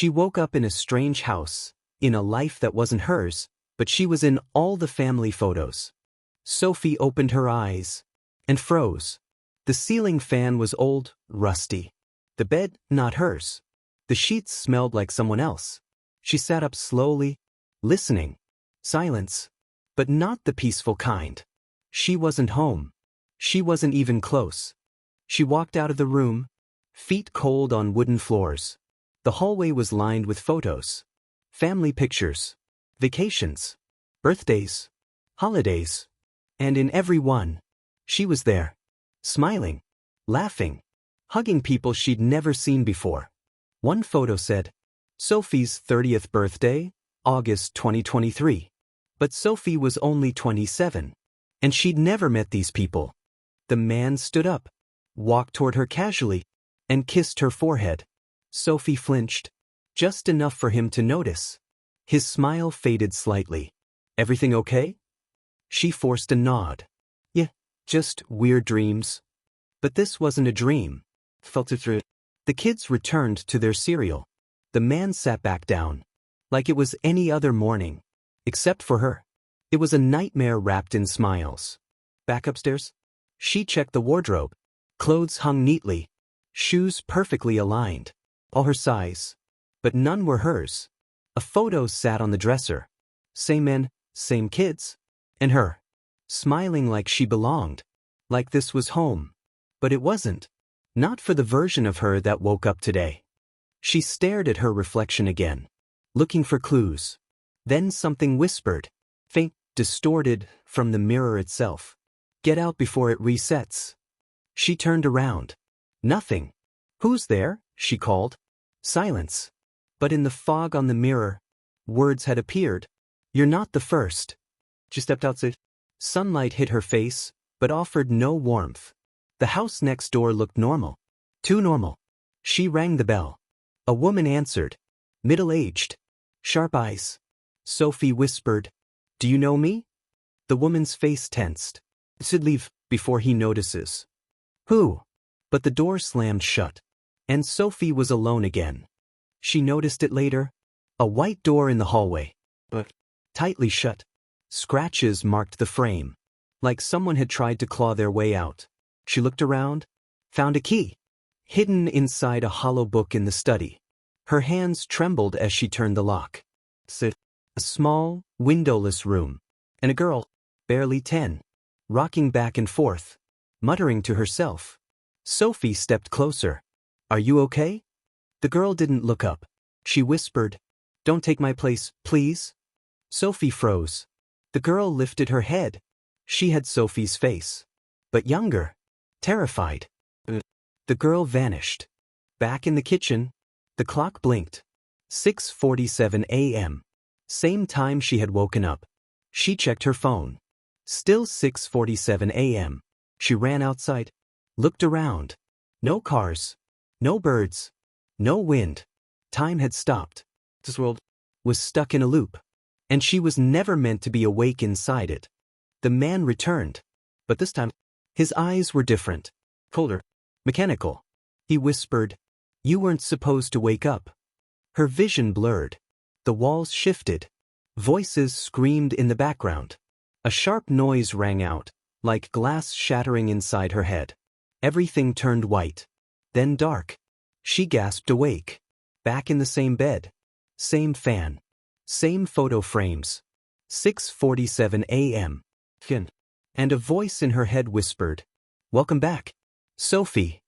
She woke up in a strange house, in a life that wasn't hers, but she was in all the family photos. Sophie opened her eyes and froze. The ceiling fan was old, rusty. The bed, not hers. The sheets smelled like someone else. She sat up slowly, listening. Silence. But not the peaceful kind. She wasn't home. She wasn't even close. She walked out of the room, feet cold on wooden floors. The hallway was lined with photos. Family pictures. Vacations. Birthdays. Holidays. And in every one, she was there. Smiling. Laughing. Hugging people she'd never seen before. One photo said, Sophie's 30th birthday, August 2023. But Sophie was only 27. And she'd never met these people. The man stood up, walked toward her casually, and kissed her forehead. Sophie flinched, just enough for him to notice. His smile faded slightly. Everything okay? She forced a nod. Yeah, just weird dreams. But this wasn't a dream. Felt it through. The kids returned to their cereal. The man sat back down, like it was any other morning. Except for her. It was a nightmare wrapped in smiles. Back upstairs? She checked the wardrobe. Clothes hung neatly. Shoes perfectly aligned. All her size. But none were hers. A photo sat on the dresser. Same men, same kids. And her. Smiling like she belonged. Like this was home. But it wasn't. Not for the version of her that woke up today. She stared at her reflection again. Looking for clues. Then something whispered. Faint, distorted, from the mirror itself. Get out before it resets. She turned around. Nothing. Who's there? She called. Silence. But in the fog on the mirror, words had appeared. You're not the first. She stepped outside. Sunlight hit her face, but offered no warmth. The house next door looked normal. Too normal. She rang the bell. A woman answered. Middle-aged. Sharp eyes. Sophie whispered, Do you know me? The woman's face tensed. Should leave before he notices. Who? But the door slammed shut. And Sophie was alone again. She noticed it later. A white door in the hallway. But tightly shut. Scratches marked the frame. Like someone had tried to claw their way out. She looked around. Found a key. Hidden inside a hollow book in the study. Her hands trembled as she turned the lock. A small, windowless room. And a girl, barely 10, rocking back and forth, muttering to herself. Sophie stepped closer. Are you okay? The girl didn't look up. She whispered, Don't take my place, please. Sophie froze. The girl lifted her head. She had Sophie's face. But younger. Terrified. The girl vanished. Back in the kitchen, the clock blinked. 6:47 a.m. Same time she had woken up. She checked her phone. Still 6:47 a.m. She ran outside. Looked around. No cars. No birds. No wind. Time had stopped. This world was stuck in a loop. And she was never meant to be awake inside it. The man returned. But this time, his eyes were different. Colder. Mechanical. He whispered, You weren't supposed to wake up. Her vision blurred. The walls shifted. Voices screamed in the background. A sharp noise rang out, like glass shattering inside her head. Everything turned white. Then dark. She gasped awake. Back in the same bed. Same fan. Same photo frames. 6:47 a.m. And a voice in her head whispered, Welcome back, Sophie.